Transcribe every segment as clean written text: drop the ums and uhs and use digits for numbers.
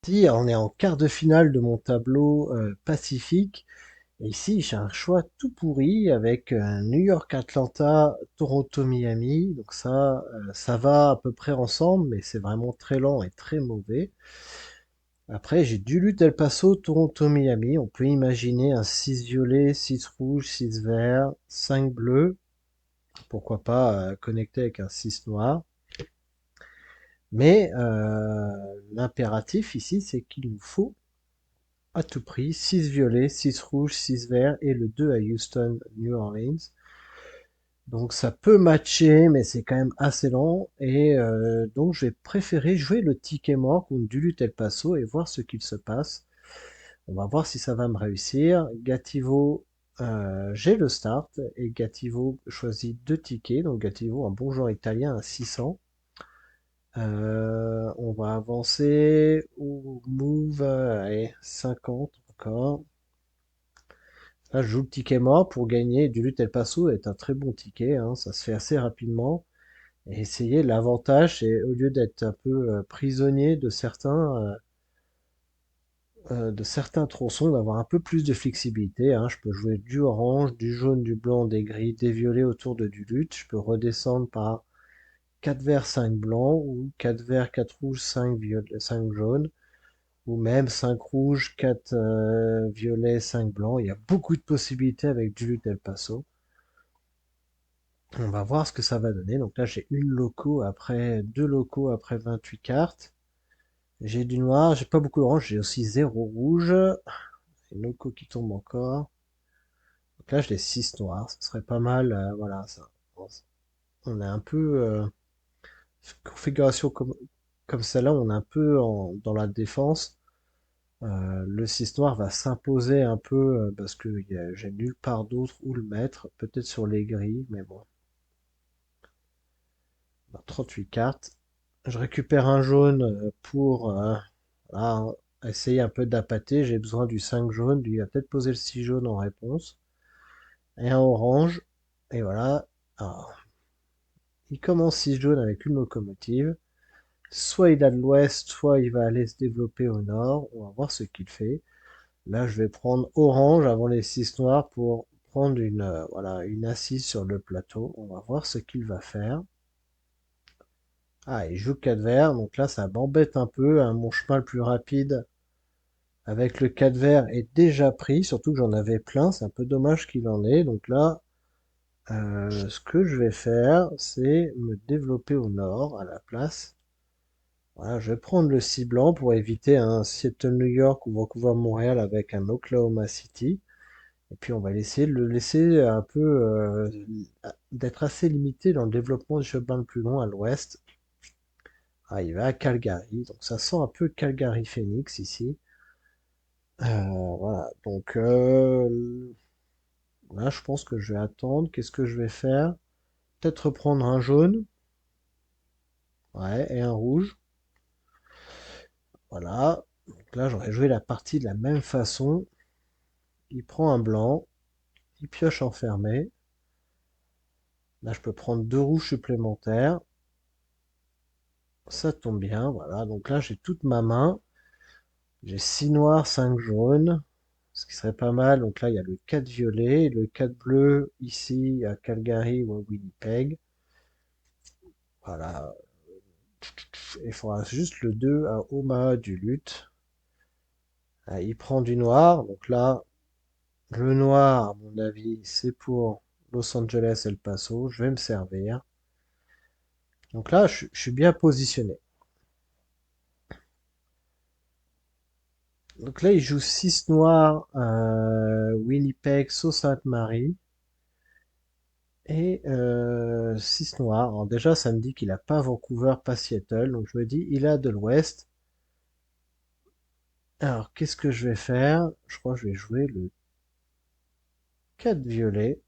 Si, on est en quart de finale de mon tableau Pacifique. Et ici, j'ai un choix tout pourri avec New York-Atlanta, Toronto-Miami. Donc ça va à peu près ensemble, mais c'est vraiment très lent et très mauvais. Après, j'ai Duluth El Paso, Toronto-Miami. On peut imaginer un 6 violet, 6 rouge, 6 vert, 5 bleu. Pourquoi pas connecter avec un 6 noir. Mais l'impératif ici, c'est qu'il nous faut à tout prix 6 violets, 6 rouges, 6 verts et le 2 à Houston, New Orleans. Donc ça peut matcher, mais c'est quand même assez lent. Et donc je vais préférer jouer le ticket mort contre Duluth El Paso et voir ce qu'il se passe. On va voir si ça va me réussir. Gativo, j'ai le start et Gativo choisit deux tickets. Donc Gativo, un bon joueur italien à 600. On va avancer au move, allez, 50 encore. Là, je joue le ticket mort pour gagner. Du lutte El Paso est un très bon ticket, hein, ça se fait assez rapidement. Et essayer l'avantage, c'est au lieu d'être un peu prisonnier de certains tronçons, d'avoir un peu plus de flexibilité, hein. Je peux jouer du orange, du jaune, du blanc, des gris, des violets autour de du lutte. Je peux redescendre par 4 verts, 5 blancs, ou 4 verts, 4 rouges, 5 violets, 5 jaunes, ou même 5 rouges, 4 violets, 5 blancs. Il y a beaucoup de possibilités avec du lutte El Paso. On va voir ce que ça va donner. Donc là, j'ai une loco après, deux locaux après 28 cartes. J'ai du noir, j'ai pas beaucoup d'orange, j'ai aussi zéro rouge. Une loco qui tombe encore. Donc là, j'ai 6 noirs, ce serait pas mal. Voilà, ça. On est un peu configuration comme celle-là, on est un peu dans la défense. Le 6 noir va s'imposer un peu parce que j'ai nulle part d'autre où le mettre. Peut-être sur les gris, mais bon. 38 cartes. Je récupère un jaune pour voilà, essayer un peu d'appâter. J'ai besoin du 5 jaune. Lui il va peut-être poser le 6 jaune en réponse. Et un orange. Et voilà. Alors, il commence 6 jaune avec une locomotive. Soit il a de l'ouest, soit il va aller se développer au nord. On va voir ce qu'il fait. Là, je vais prendre orange avant les 6 noirs pour prendre voilà, une assise sur le plateau. On va voir ce qu'il va faire. Ah, il joue 4 verts, donc là ça m'embête un peu, hein. Mon chemin le plus rapide avec le 4 verts est déjà pris, surtout que j'en avais plein, c'est un peu dommage qu'il en ait. Donc là, ce que je vais faire, c'est me développer au nord à la place. Voilà, je vais prendre le 6 blanc pour éviter un Seattle New York ou Vancouver Montréal avec un Oklahoma City. Et puis on va le laisser un peu d'être assez limité dans le développement du chemin le plus long à l'ouest. Ah, il va à Calgary, donc ça sent un peu Calgary Phoenix ici. Voilà, donc là je pense que je vais attendre. Qu'est-ce que je vais faire? Peut-être prendre un jaune, ouais, et un rouge. Voilà, donc là j'aurais joué la partie de la même façon. Il prend un blanc, il pioche enfermé. Là je peux prendre deux rouges supplémentaires. Ça tombe bien, voilà. Donc là j'ai toute ma main. J'ai 6 noirs, 5 jaunes. Ce qui serait pas mal. Donc là, il y a le 4 violet, le 4 bleu ici à Calgary ou à Winnipeg. Voilà. Il faudra juste le 2 à Omaha du lutte. Ah, il prend du noir. Donc là, le noir, à mon avis, c'est pour Los Angeles El Paso. Je vais me servir. Donc là, je suis bien positionné. Donc là, il joue 6 noirs, Winnipeg, Sault Ste. Marie. Et 6 noirs. Alors déjà, ça me dit qu'il a pas Vancouver, pas Seattle. Donc je me dis, il a de l'ouest. Alors, qu'est-ce que je vais faire? Je crois que je vais jouer le 4 violet.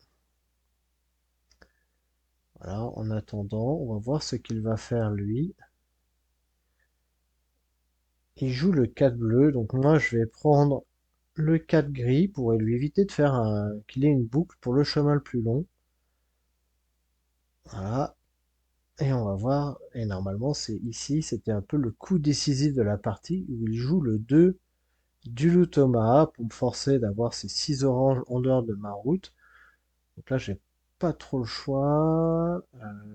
Voilà, en attendant, on va voir ce qu'il va faire lui. Il joue le 4 bleu, donc moi je vais prendre le 4 gris pour lui éviter de faire qu'il ait une boucle pour le chemin le plus long. Voilà. Et on va voir, et normalement c'est ici, c'était un peu le coup décisif de la partie où il joue le 2 du loup Omaha pour me forcer d'avoir ces 6 oranges en dehors de ma route. Donc là j'ai pas trop le choix.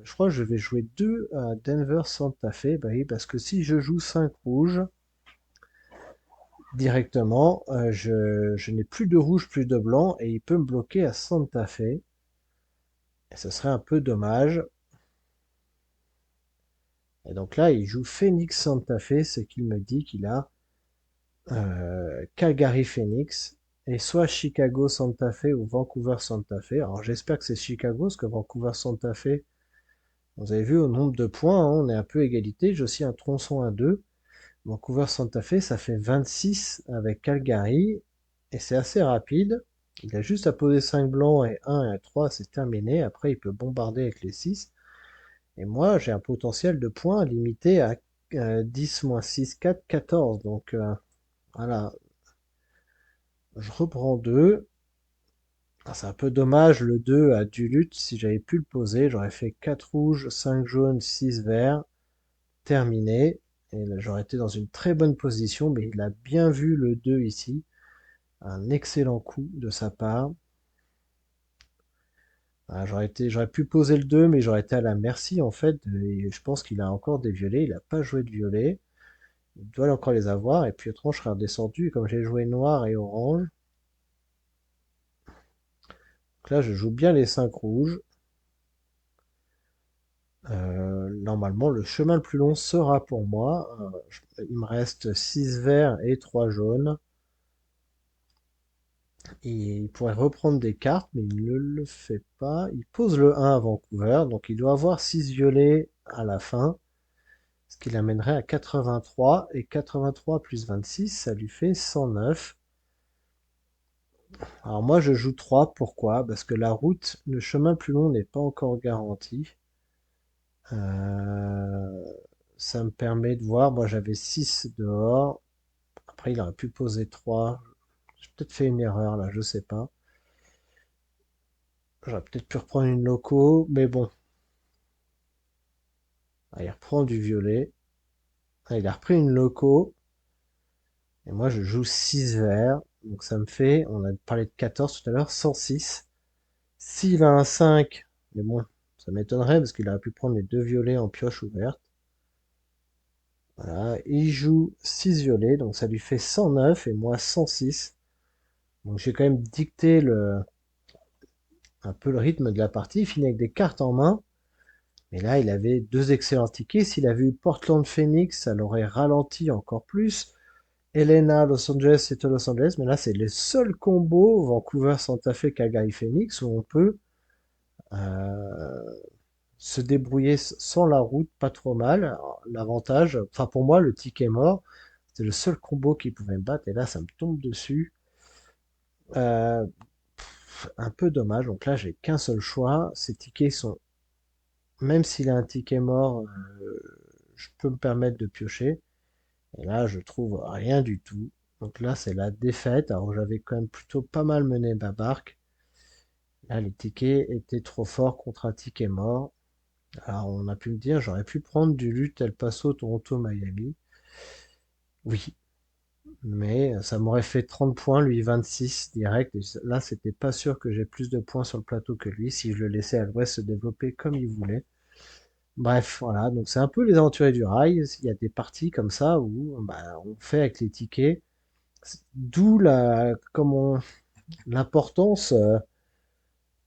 Je crois que je vais jouer 2 à Denver Santa Fe, bah oui, parce que si je joue 5 rouges directement, je n'ai plus de rouge, plus de blanc, et il peut me bloquer à Santa Fe. Et ce serait un peu dommage. Et donc là, il joue Phoenix Santa Fe, ce qui me dit qu'il a Calgary Phoenix, et soit Chicago Santa Fe ou Vancouver Santa Fe. Alors j'espère que c'est Chicago, parce que Vancouver Santa Fe, vous avez vu au nombre de points, hein, on est un peu égalité. J'ai aussi un tronçon à 2. Vancouver Santa Fe, ça fait 26 avec Calgary, et c'est assez rapide. Il a juste à poser 5 blancs et 1 et 3, c'est terminé. Après, il peut bombarder avec les 6. Et moi, j'ai un potentiel de points limité à 10 moins 6, 4, 14. Donc voilà, je reprends 2. Ah, c'est un peu dommage, le 2 a du lutte. Si j'avais pu le poser, j'aurais fait 4 rouges, 5 jaunes, 6 verts. Terminé. Et là, j'aurais été dans une très bonne position, mais il a bien vu le 2 ici. Un excellent coup de sa part. Ah, j'aurais pu poser le 2, mais j'aurais été à la merci en fait. Et je pense qu'il a encore des violets. Il n'a pas joué de violet. Il doit encore les avoir. Et puis autrement, je serais redescendu. Et comme j'ai joué noir et orange, donc là, je joue bien les 5 rouges. Normalement, le chemin le plus long sera pour moi. Il me reste 6 verts et 3 jaunes. Et il pourrait reprendre des cartes, mais il ne le fait pas. Il pose le 1 à Vancouver, donc il doit avoir 6 violets à la fin, ce qui l'amènerait à 83. Et 83 plus 26, ça lui fait 109. Alors moi, je joue 3. Pourquoi? Parce que la route, le chemin plus long n'est pas encore garanti. Euh, Ça me permet de voir. Moi, j'avais 6 dehors. Après, il aurait pu poser 3. J'ai peut-être fait une erreur là, je sais pas. J'aurais peut-être pu reprendre une loco, mais bon. Ah, il reprend du violet. Ah, il a repris une loco. Et moi, je joue 6 verts. Donc ça me fait, on a parlé de 14 tout à l'heure, 106. S'il a un 5, mais bon, ça m'étonnerait parce qu'il aurait pu prendre les deux violets en pioche ouverte. Voilà, il joue 6 violets, donc ça lui fait 109 et moi 106. Donc j'ai quand même dicté un peu le rythme de la partie. Il finit avec des cartes en main. Mais là, il avait deux excellents tickets. S'il avait eu Portland Phoenix, ça l'aurait ralenti encore plus. Helena, Los Angeles, c'était Los Angeles. Mais là, c'est les seuls combos Vancouver, Santa Fe, Calgary, Phoenix où on peut euh, se débrouiller sans la route, pas trop mal. L'avantage, enfin pour moi, le ticket mort, c'est le seul combo qui pouvait me battre. Et là, ça me tombe dessus. Euh, un peu dommage. Donc là, j'ai qu'un seul choix. Ces tickets sont, même s'il a un ticket mort, je peux me permettre de piocher. Et là, je trouve rien du tout. Donc là, c'est la défaite. Alors j'avais quand même plutôt pas mal mené ma barque. Là, les tickets étaient trop forts contre un ticket mort. Alors on a pu me dire, j'aurais pu prendre du lutte El Paso, Toronto, Miami. Oui, mais ça m'aurait fait 30 points, lui 26 direct. Et là, c'était pas sûr que j'ai plus de points sur le plateau que lui si je le laissais à l'ouest se développer comme il voulait. Bref, voilà, donc c'est un peu les aventuriers du rail. Il y a des parties comme ça où bah, on fait avec les tickets. D'où l'importance,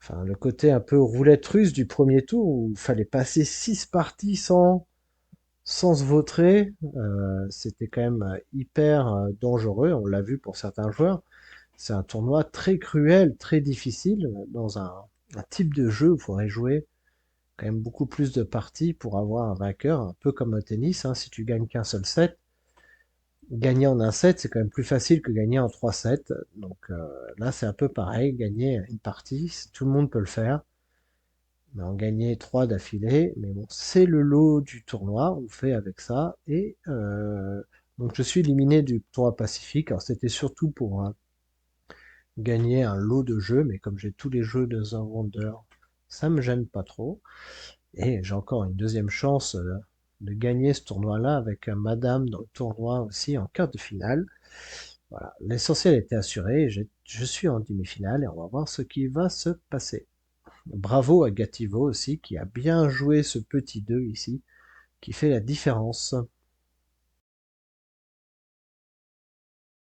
enfin le côté un peu roulette russe du premier tour où il fallait passer 6 parties sans se vautrer. C'était quand même hyper dangereux. On l'a vu pour certains joueurs. C'est un tournoi très cruel, très difficile dans un type de jeu où il faudrait jouer quand même beaucoup plus de parties pour avoir un vainqueur, un peu comme au tennis. Hein, si tu gagnes qu'un seul set, gagner en un set, c'est quand même plus facile que gagner en trois sets. Donc là, c'est un peu pareil. Gagner une partie, tout le monde peut le faire. Mais en gagner trois d'affilée, mais bon, c'est le lot du tournoi. On fait avec ça. Et donc, je suis éliminé du tournoi Pacifique. Alors, c'était surtout pour gagner un lot de jeux, mais comme j'ai tous les jeux de The Wonder, ça me gêne pas trop. Et j'ai encore une deuxième chance de gagner ce tournoi-là avec Madame dans le tournoi aussi en quart de finale. Voilà, l'essentiel était assuré. Je suis en demi-finale et on va voir ce qui va se passer. Bravo à Gativo aussi qui a bien joué ce petit 2 ici, qui fait la différence.